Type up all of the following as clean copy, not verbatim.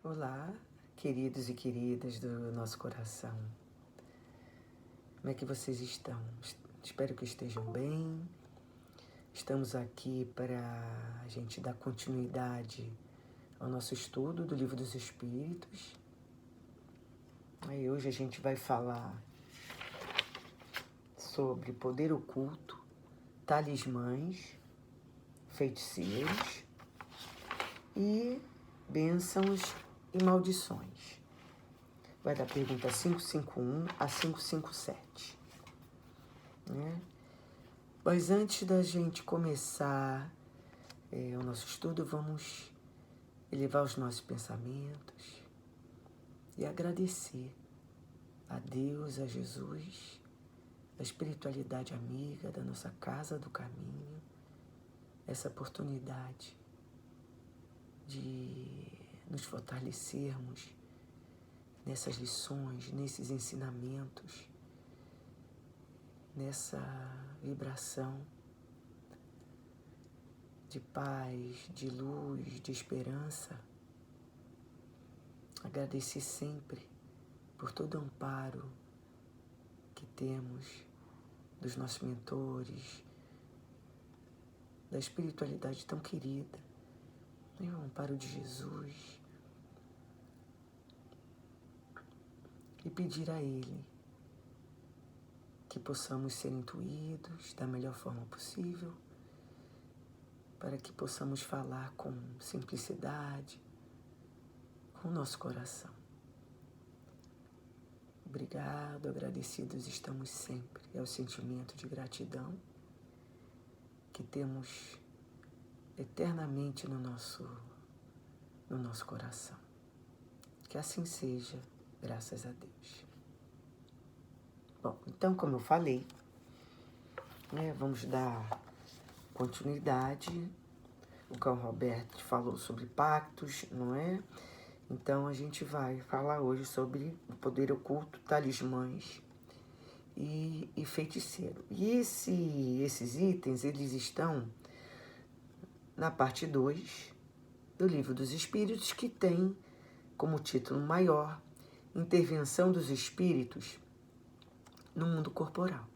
Olá, queridos e queridas do nosso coração. Como é que vocês estão? Espero que estejam bem. Estamos aqui para a gente dar continuidade ao nosso estudo do Livro dos Espíritos. Aí hoje a gente vai falar sobre poder oculto, talismãs, feiticeiros e bênçãos e maldições. Vai da pergunta 551 a 557. Né? Mas antes da gente começar o nosso estudo, vamos elevar os nossos pensamentos e agradecer a Deus, a Jesus, a espiritualidade amiga da nossa casa do caminho, essa oportunidade de nos fortalecermos nessas lições, nesses ensinamentos, nessa vibração de paz, de luz, de esperança. Agradecer sempre por todo o amparo que temos dos nossos mentores, da espiritualidade tão querida, o amparo de Jesus, e pedir a Ele que possamos ser intuídos da melhor forma possível, para que possamos falar com simplicidade, com o nosso coração. Obrigado, agradecidos estamos sempre. É o sentimento de gratidão que temos eternamente no nosso coração. Que assim seja, graças a Deus. Bom, então, como eu falei, vamos dar continuidade. O Carl Roberto falou sobre pactos, não é? Então, a gente vai falar hoje sobre o poder oculto, talismãs e feiticeiro. E esses itens, eles estão na parte 2 do Livro dos Espíritos, que tem como título maior Intervenção dos Espíritos no Mundo Corporal.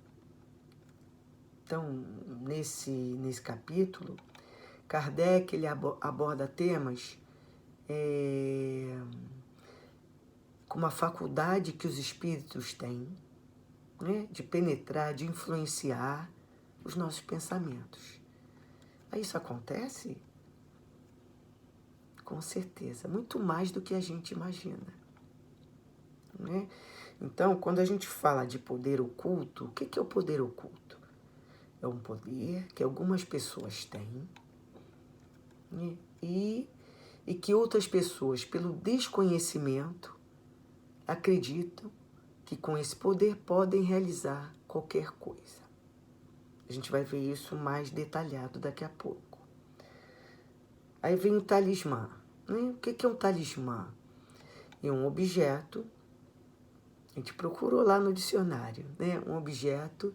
Então, nesse capítulo, Kardec ele aborda temas com uma faculdade que os espíritos têm, né, de penetrar, de influenciar os nossos pensamentos. Aí isso acontece? Com certeza, muito mais do que a gente imagina. Né? Então, quando a gente fala de poder oculto, o que é o poder oculto? É um poder que algumas pessoas têm, né? E que outras pessoas, pelo desconhecimento, acreditam que com esse poder podem realizar qualquer coisa. A gente vai ver isso mais detalhado daqui a pouco. Aí vem o talismã. Né? O que é um talismã? É um objeto, a gente procurou lá no dicionário, né? Um objeto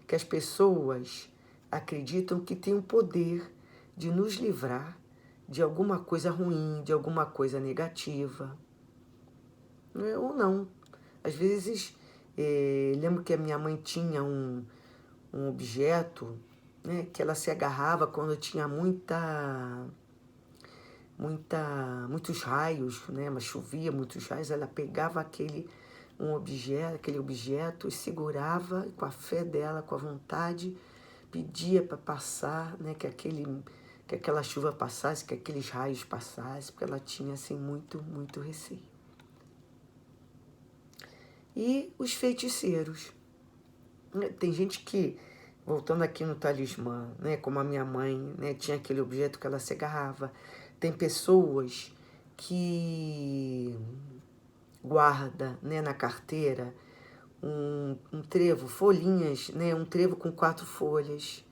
que as pessoas acreditam que tem o poder de nos livrar de alguma coisa ruim, de alguma coisa negativa, né? Ou não. Às vezes, lembro que a minha mãe tinha um objeto, né, que ela se agarrava quando tinha muitos raios, né, mas chovia muitos raios, ela pegava aquele objeto e segurava com a fé dela, com a vontade, pedia para passar, né, que aquela chuva passasse, que aqueles raios passassem, porque ela tinha assim muito receio. E os feiticeiros. Tem gente que, voltando aqui no talismã, né, como a minha mãe, né, tinha aquele objeto que ela se agarrava. Tem pessoas que guarda, né, na carteira um trevo, folhinhas, né, um trevo com 4 folhas.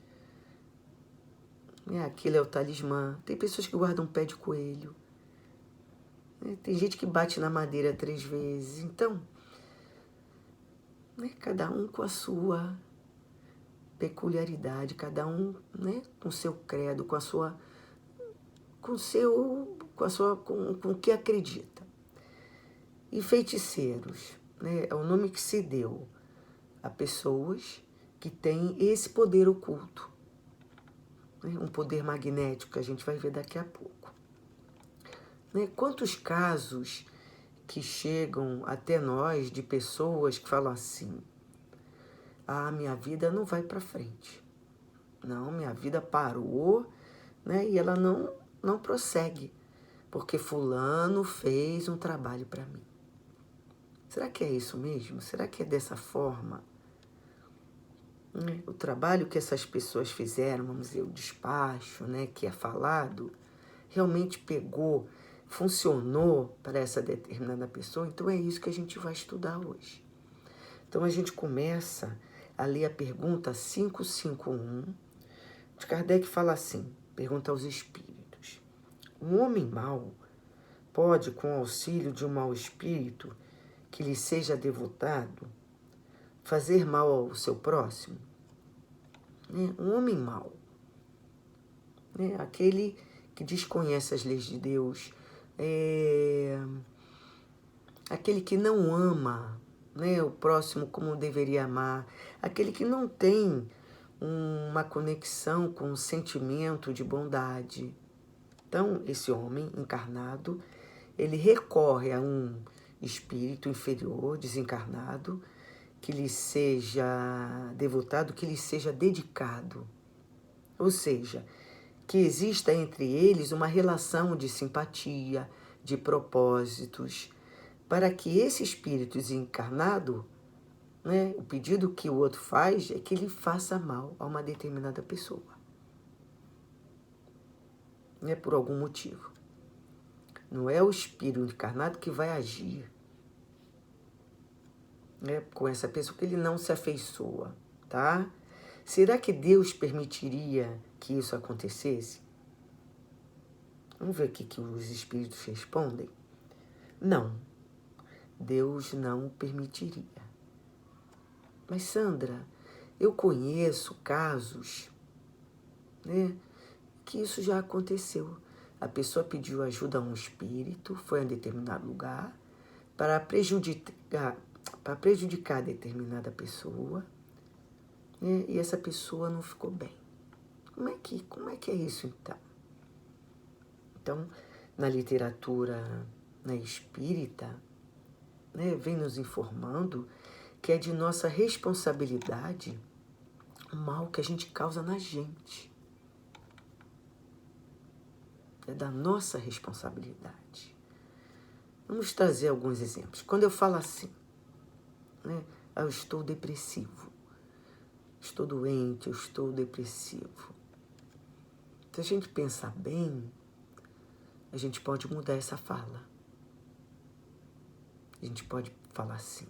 Aquilo é o talismã. Tem pessoas que guardam um pé de coelho. Tem gente que bate na madeira 3 vezes. Então, né, cada um com a sua peculiaridade, cada um, né, com o seu credo, com o que acredita. E feiticeiros, né, é o nome que se deu a pessoas que têm esse poder oculto, né, um poder magnético que a gente vai ver daqui a pouco. Né, quantos casos que chegam até nós de pessoas que falam assim: ah, minha vida não vai para frente. Não, minha vida parou, né? E ela não prossegue, porque fulano fez um trabalho para mim. Será que é isso mesmo? Será que é dessa forma? O trabalho que essas pessoas fizeram, vamos dizer, o despacho, né, que é falado, realmente pegou, funcionou para essa determinada pessoa? Então é isso que a gente vai estudar hoje. Então a gente começa a ler a pergunta 551, de Kardec fala assim, pergunta aos espíritos: um homem mau pode, com o auxílio de um mau espírito que lhe seja devotado, fazer mal ao seu próximo? Um homem mau, né? Aquele que desconhece as leis de Deus, aquele que não ama, né, o próximo como deveria amar, aquele que não tem uma conexão com um sentimento de bondade. Então, esse homem encarnado, ele recorre a um espírito inferior, desencarnado, que lhe seja devotado, que lhe seja dedicado. Ou seja, que exista entre eles uma relação de simpatia, de propósitos, para que esse espírito desencarnado, né, o pedido que o outro faz é que ele faça mal a uma determinada pessoa. Né, por algum motivo. Não é o espírito encarnado que vai agir, né, com essa pessoa, que ele não se afeiçoa, tá? Será que Deus permitiria que isso acontecesse? Vamos ver o que os espíritos respondem. Não, Deus não permitiria. Mas, Sandra, eu conheço casos, né, que isso já aconteceu. A pessoa pediu ajuda a um espírito, foi a determinado lugar, para prejudicar determinada pessoa, né, e essa pessoa não ficou bem. Como é que é isso, então? Então, na literatura, né, espírita, né, vem nos informando que é de nossa responsabilidade o mal que a gente causa na gente. É da nossa responsabilidade. Vamos trazer alguns exemplos. Quando eu falo assim, né, eu estou depressivo, estou doente, eu estou depressivo. Se a gente pensar bem, a gente pode mudar essa fala. A gente pode falar assim: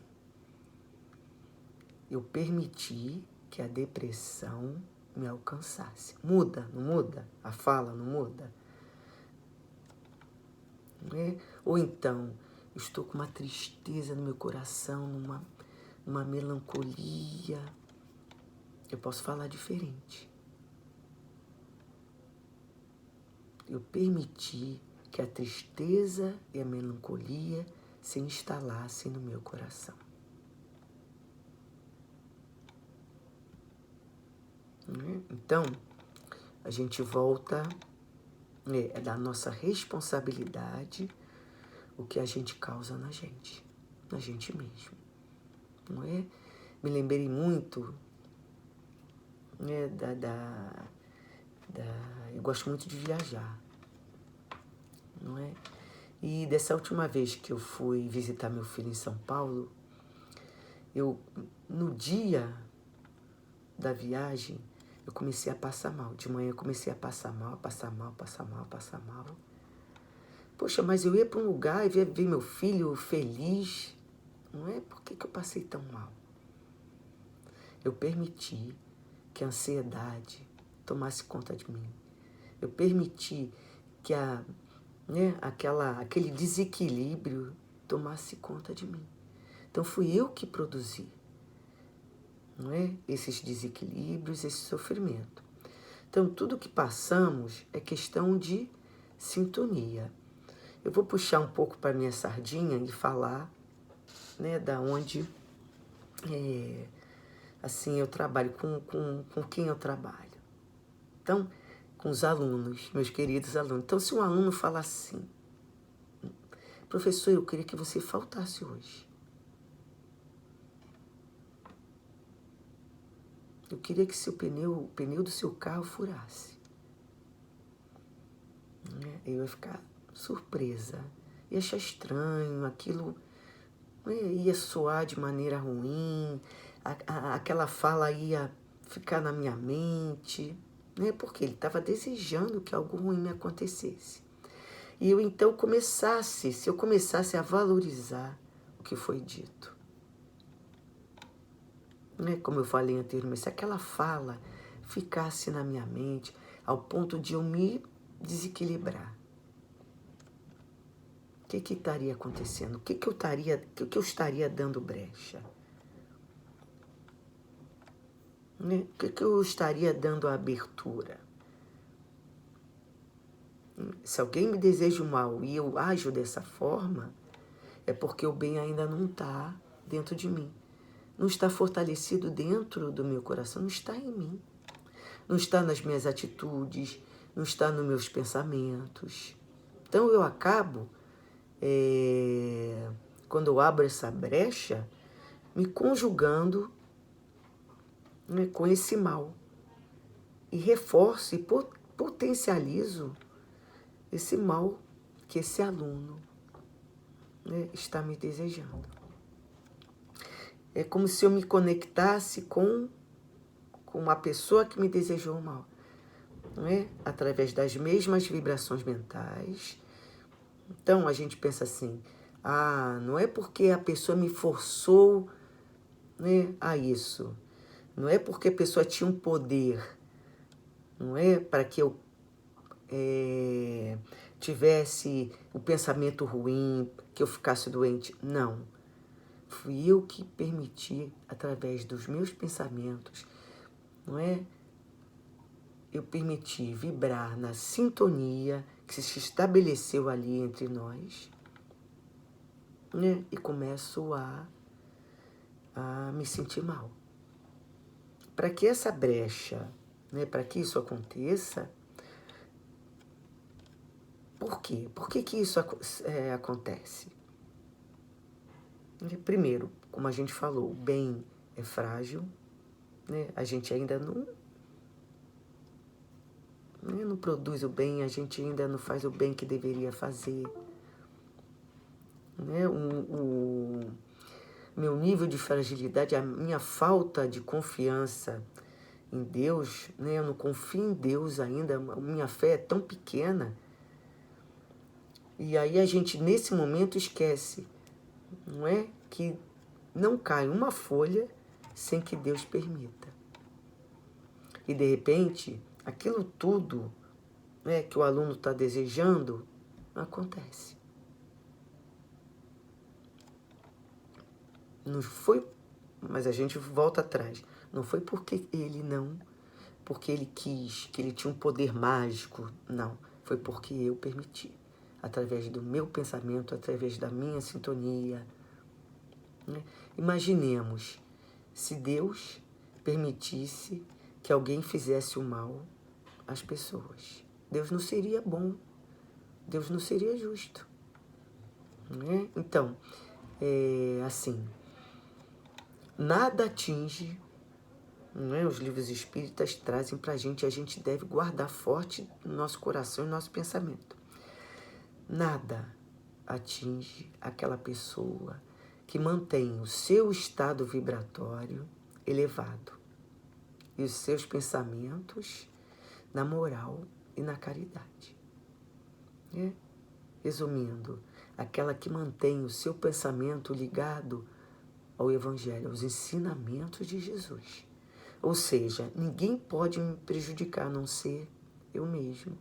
eu permiti que a depressão me alcançasse. Muda, não muda? A fala não muda? Né? Ou então, eu estou com uma tristeza no meu coração, numa melancolia. Eu posso falar diferente. Eu permiti que a tristeza e a melancolia se instalassem no meu coração. Então, a gente volta, é da nossa responsabilidade o que a gente causa na gente mesmo, não é? Me lembrei muito, né, eu gosto muito de viajar, não é? E dessa última vez que eu fui visitar meu filho em São Paulo, no dia da viagem, eu comecei a passar mal. De manhã eu comecei a passar mal. Poxa, mas eu ia para um lugar e ver meu filho feliz. Não é? Por que eu passei tão mal? Eu permiti que a ansiedade tomasse conta de mim. Eu permiti que aquele desequilíbrio tomasse conta de mim. Então fui eu que produzi, não é? Esses desequilíbrios, esse sofrimento. Então tudo que passamos é questão de sintonia. Eu vou puxar um pouco para minha sardinha e falar né, da onde assim eu trabalho, com quem eu trabalho. Então, com os alunos, meus queridos alunos. Então, se um aluno fala assim, professor, eu queria que você faltasse hoje. Eu queria que o pneu do seu carro furasse. Eu ia ficar surpresa, ia achar estranho, aquilo ia soar de maneira ruim, aquela fala ia ficar na minha mente, né? Porque ele estava desejando que algo ruim me acontecesse. E eu então se eu começasse a valorizar o que foi dito, né? Como eu falei anteriormente, se aquela fala ficasse na minha mente ao ponto de eu me desequilibrar, o que estaria acontecendo? O que eu estaria dando brecha? Né? O que eu estaria dando abertura? Se alguém me deseja o mal e eu ajo dessa forma, é porque o bem ainda não está dentro de mim. Não está fortalecido dentro do meu coração, não está em mim. Não está nas minhas atitudes, não está nos meus pensamentos. Então eu acabo, quando eu abro essa brecha, me conjugando, né, com esse mal. E reforço e potencializo esse mal que esse aluno, né, está me desejando. É como se eu me conectasse com uma pessoa que me desejou o mal, não é? Através das mesmas vibrações mentais. Então a gente pensa assim, não é porque a pessoa me forçou, né, a isso. Não é porque a pessoa tinha um poder, não é para que eu tivesse o pensamento ruim, que eu ficasse doente. Não. Fui eu que permiti, através dos meus pensamentos, não é? Eu permiti vibrar na sintonia que se estabeleceu ali entre nós, né? E começo a me sentir mal. Para que essa brecha, né? Para que isso aconteça, por quê? Por que isso acontece? Primeiro, como a gente falou, o bem é frágil, né? A gente ainda não produz o bem, a gente ainda não faz o bem que deveria fazer. Né? O meu nível de fragilidade, a minha falta de confiança em Deus, né? Eu não confio em Deus ainda, a minha fé é tão pequena. E aí a gente, nesse momento, esquece, não é? Que não cai uma folha sem que Deus permita. E, de repente, aquilo tudo, né, que o aluno está desejando, acontece. Não foi, mas a gente volta atrás. Não foi porque ele quis, que ele tinha um poder mágico. Não, foi porque eu permiti. Através do meu pensamento, através da minha sintonia. Né? Imaginemos se Deus permitisse que alguém fizesse o mal às pessoas. Deus não seria bom. Deus não seria justo. Né? Então, assim, nada atinge, né? Os livros espíritas trazem para a gente deve guardar forte no nosso coração e no nosso pensamento. Nada atinge aquela pessoa que mantém o seu estado vibratório elevado e os seus pensamentos na moral e na caridade. Né? Resumindo, aquela que mantém o seu pensamento ligado ao Evangelho, aos ensinamentos de Jesus. Ou seja, ninguém pode me prejudicar a não ser eu mesmo,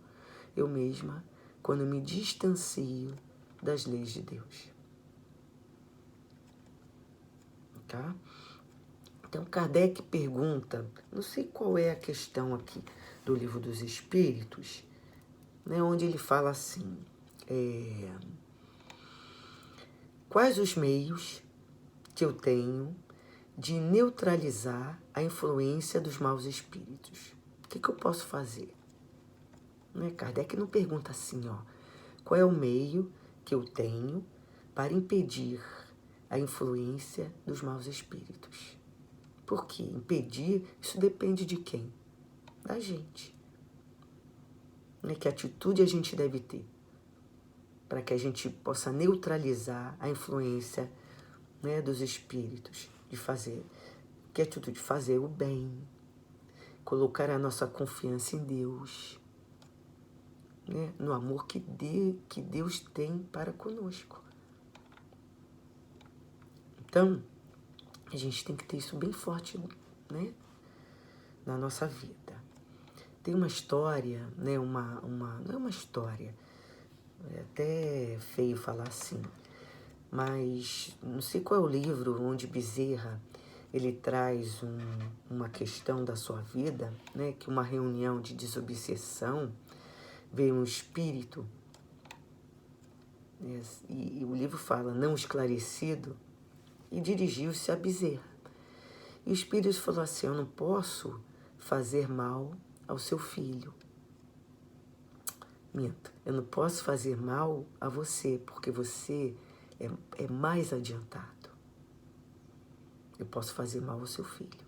eu mesma, quando me distancio das leis de Deus. Tá? Então, Kardec pergunta, não sei qual é a questão aqui do Livro dos Espíritos, né, onde ele fala assim, quais os meios que eu tenho de neutralizar a influência dos maus espíritos. O que eu posso fazer? Kardec não pergunta assim, qual é o meio que eu tenho para impedir a influência dos maus espíritos? Por quê? Impedir, isso depende de quem? Da gente. Que atitude a gente deve ter para que a gente possa neutralizar a influência dos espíritos, de fazer, que atitude? Fazer o bem, colocar a nossa confiança em Deus, no amor que Deus tem para conosco. Então, a gente tem que ter isso bem forte, na nossa vida. Tem uma história, não é uma história, é até feio falar assim, mas não sei qual é o livro onde Bezerra ele traz uma questão da sua vida, que uma reunião de desobsessão, veio um espírito, e o livro fala, não esclarecido, e dirigiu-se a Bezerra. E o espírito falou assim, eu não posso fazer mal ao seu filho. Minto, eu não posso fazer mal a você, porque você é mais adiantado. Eu posso fazer mal ao seu filho.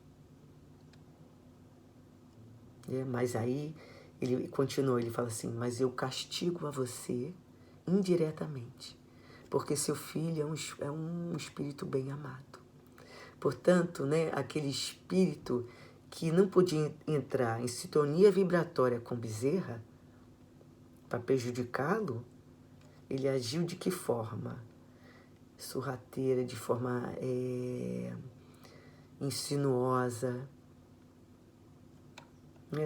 Mas aí, ele continuou, ele fala assim, mas eu castigo a você indiretamente, porque seu filho é um espírito bem amado. Portanto, aquele espírito que não podia entrar em sintonia vibratória com Bezerra, para prejudicá-lo, ele agiu de que forma? Sorrateira, de forma insinuosa,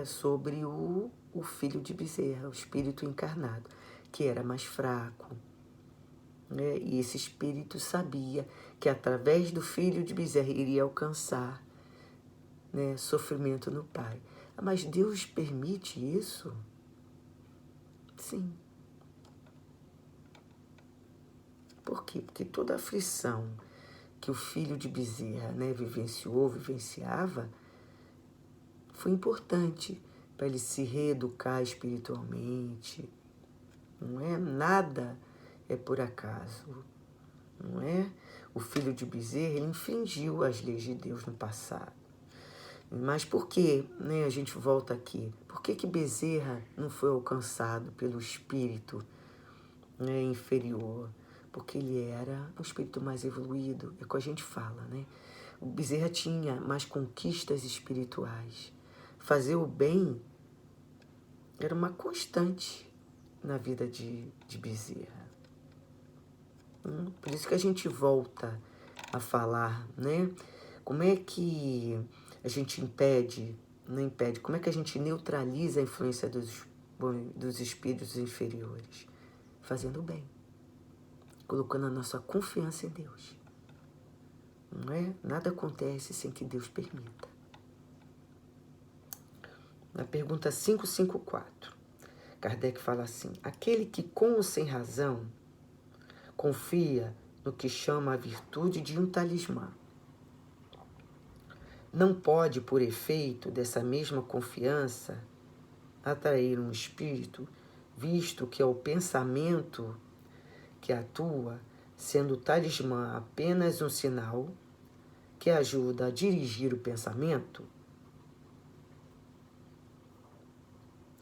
sobre o filho de Bezerra, o espírito encarnado, que era mais fraco. E esse espírito sabia que através do filho de Bezerra iria alcançar sofrimento no pai. Mas Deus permite isso? Sim. Por quê? Porque toda a aflição que o filho de Bezerra vivenciava, foi importante para ele se reeducar espiritualmente. Não é nada por acaso, não é? O filho de Bezerra, ele infringiu as leis de Deus no passado. Mas por que, a gente volta aqui? Por que Bezerra não foi alcançado pelo espírito inferior? Porque ele era um espírito mais evoluído, é o que a gente fala, O Bezerra tinha mais conquistas espirituais. Fazer o bem era uma constante na vida de Bezerra. Por isso que a gente volta a falar, Como é que a gente como é que a gente neutraliza a influência dos espíritos inferiores? Fazendo o bem, colocando a nossa confiança em Deus. Não é? Nada acontece sem que Deus permita. Na pergunta 554, Kardec fala assim, aquele que com ou sem razão confia no que chama a virtude de um talismã, não pode, por efeito dessa mesma confiança, atrair um espírito, visto que é o pensamento que atua, sendo o talismã apenas um sinal que ajuda a dirigir o pensamento?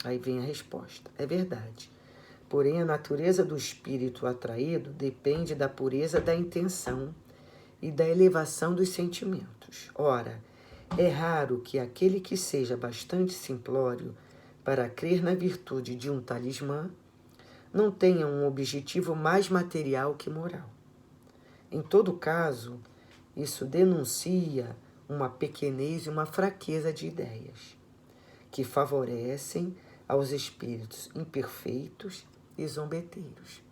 Aí vem a resposta. É verdade. Porém, a natureza do espírito atraído depende da pureza da intenção e da elevação dos sentimentos. Ora, é raro que aquele que seja bastante simplório para crer na virtude de um talismã não tenha um objetivo mais material que moral. Em todo caso, isso denuncia uma pequenez e uma fraqueza de ideias, que favorecem aos espíritos imperfeitos e zombeteiros.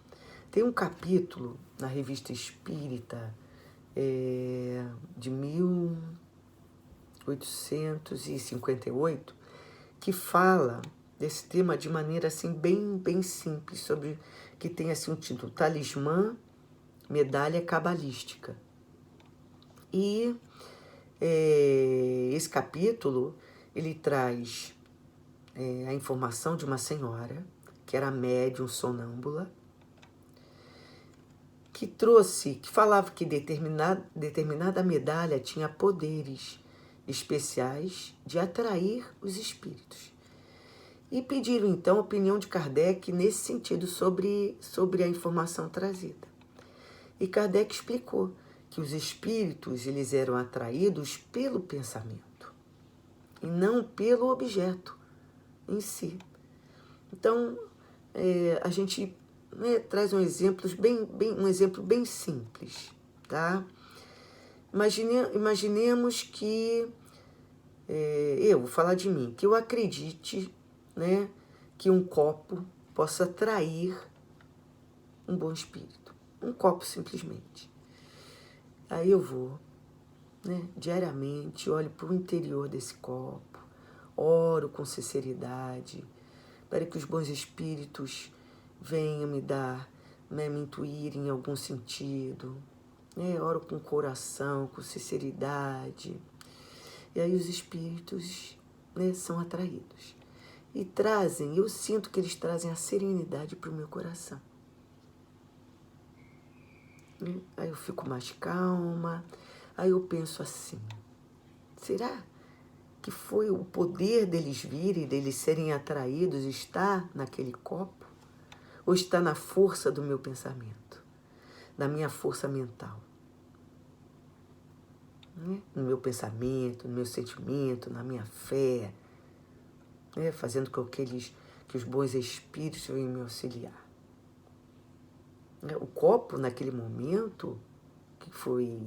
Tem um capítulo na Revista Espírita de 1858 que fala desse tema de maneira assim bem simples, sobre que tem assim um título, Talismã, Medalha Cabalística. E esse capítulo, ele traz a informação de uma senhora, que era médium sonâmbula, que falava que determinada medalha tinha poderes especiais de atrair os espíritos. E pediram, então, a opinião de Kardec nesse sentido, sobre a informação trazida. E Kardec explicou que os espíritos eles eram atraídos pelo pensamento e não pelo objeto em si. Então, a gente traz um exemplo bem simples, tá? Imaginemos que, eu vou falar de mim, que eu acredite, que um copo possa atrair um bom espírito. Um copo simplesmente. Aí eu vou, diariamente, olho para o interior desse copo, oro com sinceridade, para que os bons espíritos venham me dar, me intuir em algum sentido. Oro com coração, com sinceridade. E aí os espíritos são atraídos. E eu sinto que eles trazem a serenidade para o meu coração. Aí eu fico mais calma, aí eu penso assim, será que foi o poder deles virem, deles serem atraídos, está naquele copo? Ou está na força do meu pensamento, da minha força mental? No meu pensamento, no meu sentimento, na minha fé, fazendo com que os bons espíritos venham me auxiliar. O copo, naquele momento, que foi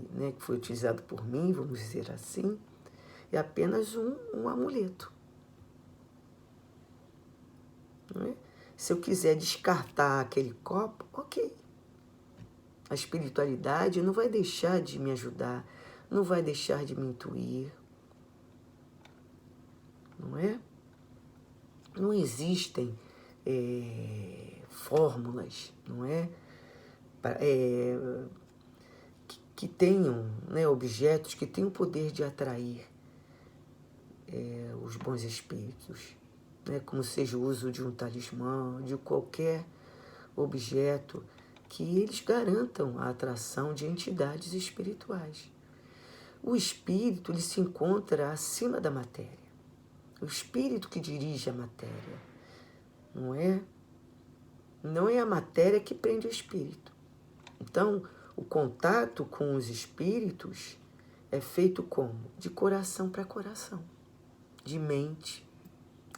utilizado por mim, vamos dizer assim, é apenas um amuleto. Se eu quiser descartar aquele copo, ok. A espiritualidade não vai deixar de me ajudar, não vai deixar de me intuir. Não é? Não existem fórmulas, não é? Que tenham, objetos que tenham o poder de atrair os bons espíritos, como seja o uso de um talismã, de qualquer objeto, que eles garantam a atração de entidades espirituais. O espírito ele se encontra acima da matéria. O espírito que dirige a matéria, não é? Não é a matéria que prende o espírito. Então, o contato com os espíritos é feito como? De coração para coração, de mente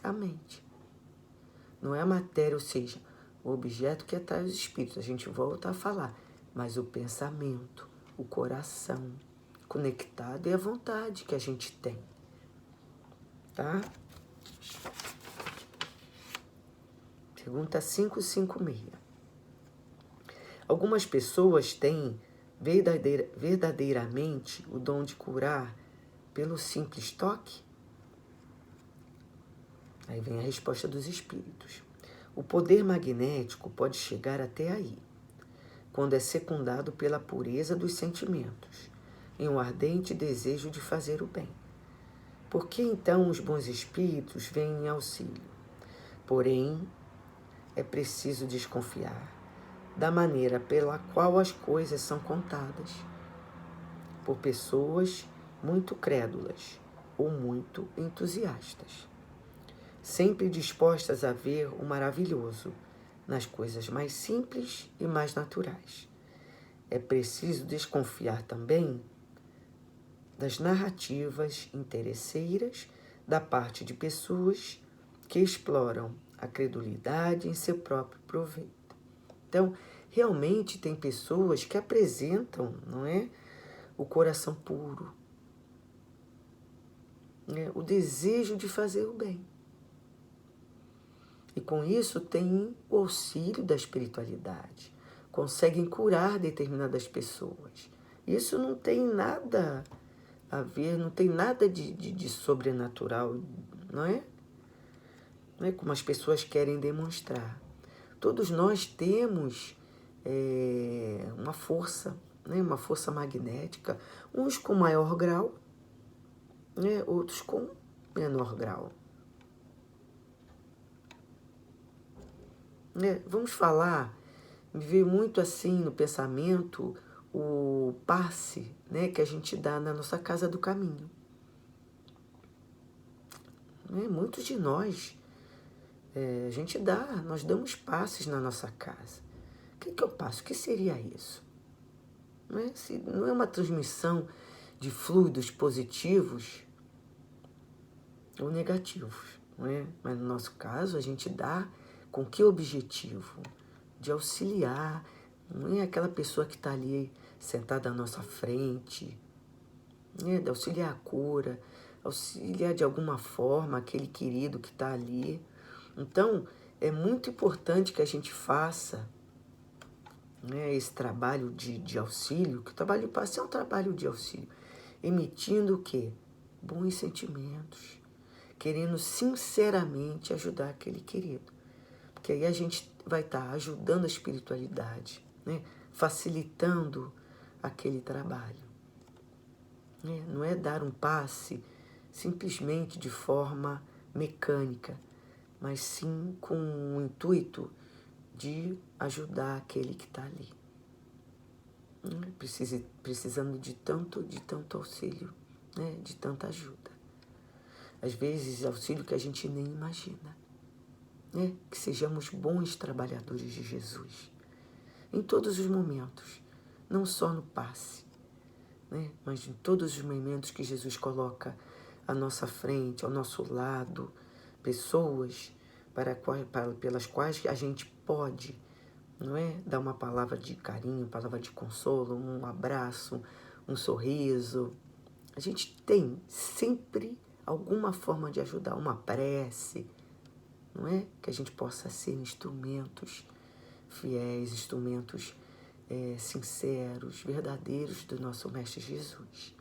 a mente. Não é a matéria, ou seja, o objeto que atrai os espíritos. A gente volta a falar, mas o pensamento, o coração conectado é a vontade que a gente tem. Tá? Pergunta 556. Algumas pessoas têm verdadeiramente o dom de curar pelo simples toque? Aí vem a resposta dos espíritos. O poder magnético pode chegar até aí, quando é secundado pela pureza dos sentimentos, em um ardente desejo de fazer o bem. Por que então os bons espíritos vêm em auxílio? Porém, é preciso desconfiar da maneira pela qual as coisas são contadas por pessoas muito crédulas ou muito entusiastas, sempre dispostas a ver o maravilhoso nas coisas mais simples e mais naturais. É preciso desconfiar também das narrativas interesseiras da parte de pessoas que exploram a credulidade em seu próprio proveito. Então, realmente tem pessoas que apresentam, não é, o coração puro, o desejo de fazer o bem. E com isso tem o auxílio da espiritualidade, conseguem curar determinadas pessoas. Isso não tem nada a ver, não tem nada de sobrenatural, não é? Não é como as pessoas querem demonstrar. Todos nós temos uma força, né? Uma força magnética, uns com maior grau, né? Outros com menor grau. Né? Vamos falar, me veio muito assim no pensamento o passe, né, que a gente dá na nossa casa do caminho. Né? Muitos de nós, a gente nós damos passes na nossa casa. O que eu passo? O que seria isso? Se não é uma transmissão de fluidos positivos ou negativos, não é? Mas no nosso caso a gente dá com que objetivo? De auxiliar, não é aquela pessoa que está ali sentada à nossa frente, né? De auxiliar a cura, auxiliar de alguma forma aquele querido que está ali. Então, é muito importante que a gente faça, né, esse trabalho de auxílio, que o trabalho de passe é um trabalho de auxílio, emitindo o quê? Bons sentimentos, querendo sinceramente ajudar aquele querido. Porque aí a gente vai estar ajudando a espiritualidade, né? Facilitando aquele trabalho. Né? Não é dar um passe simplesmente de forma mecânica, mas sim com o intuito de ajudar aquele que está ali. Precisando de tanto auxílio, né? De tanta ajuda. Às vezes, auxílio que a gente nem imagina. Né? Que sejamos bons trabalhadores de Jesus, em todos os momentos, não só no passe, né? Mas em todos os momentos que Jesus coloca à nossa frente, ao nosso lado, pessoas pelas quais a gente pode, não é? Dar uma palavra de carinho, palavra de consolo, um abraço, um sorriso. A gente tem sempre alguma forma de ajudar, uma prece, não é? Que a gente possa ser instrumentos fiéis, instrumentos sinceros, verdadeiros do nosso Mestre Jesus.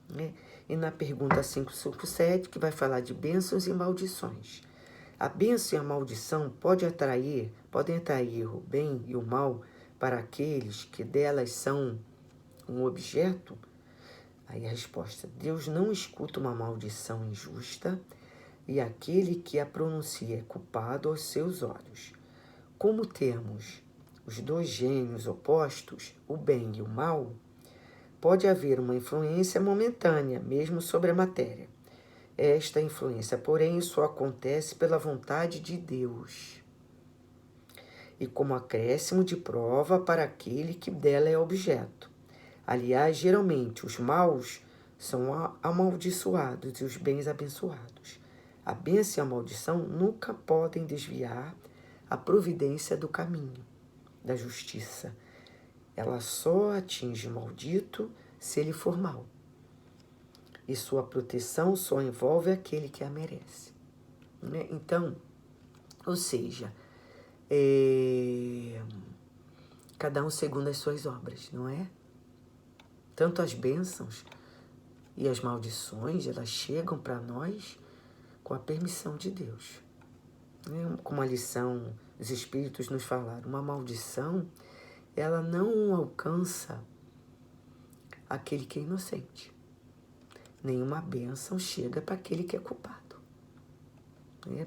Né? E na pergunta 557, que vai falar de bênçãos e maldições. A bênção e a maldição podem atrair o bem e o mal para aqueles que delas são um objeto? Aí a resposta: Deus não escuta uma maldição injusta, e aquele que a pronuncia é culpado aos seus olhos. Como temos os dois gênios opostos, o bem e o mal, pode haver uma influência momentânea, mesmo sobre a matéria. Esta influência, porém, só acontece pela vontade de Deus e como acréscimo de prova para aquele que dela é objeto. Aliás, geralmente, os maus são amaldiçoados e os bens abençoados. A bênção e a maldição nunca podem desviar a providência do caminho, da justiça. Ela só atinge o maldito se ele for mau. E sua proteção só envolve aquele que a merece. Né? Então, ou seja, cada um segundo as suas obras, não é? Tanto as bênçãos e as maldições, elas chegam para nós com a permissão de Deus. Como a lição, os Espíritos nos falaram, uma maldição, ela não alcança aquele que é inocente. Nenhuma bênção chega para aquele que é culpado.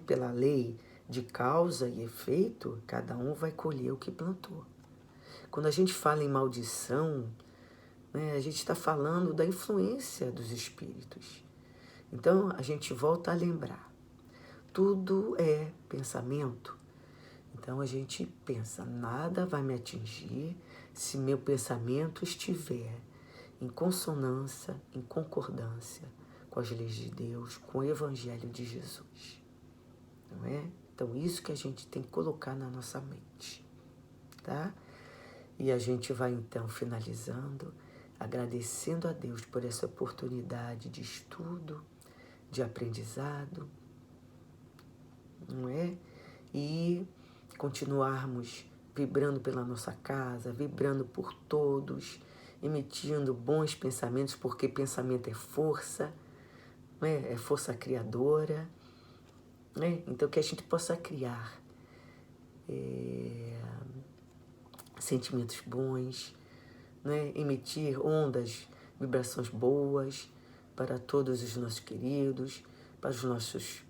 Pela lei de causa e efeito, cada um vai colher o que plantou. Quando a gente fala em maldição, a gente está falando da influência dos espíritos. Então, a gente volta a lembrar. Tudo é pensamento. Então, a gente pensa, nada vai me atingir se meu pensamento estiver em consonância, em concordância com as leis de Deus, com o Evangelho de Jesus. Não é? Então, isso que a gente tem que colocar na nossa mente, tá? E a gente vai, então, finalizando, agradecendo a Deus por essa oportunidade de estudo, de aprendizado, não é? E continuarmos vibrando pela nossa casa, vibrando por todos, emitindo bons pensamentos, porque pensamento é força, não é? É força criadora, né? Então, que a gente possa criar sentimentos bons, né, emitir ondas, vibrações boas para todos os nossos queridos, para os nossos,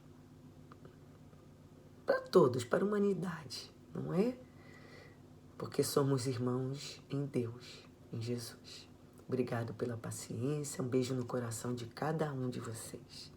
para todos, para a humanidade, não é? Porque somos irmãos em Deus, em Jesus. Obrigado pela paciência, um beijo no coração de cada um de vocês.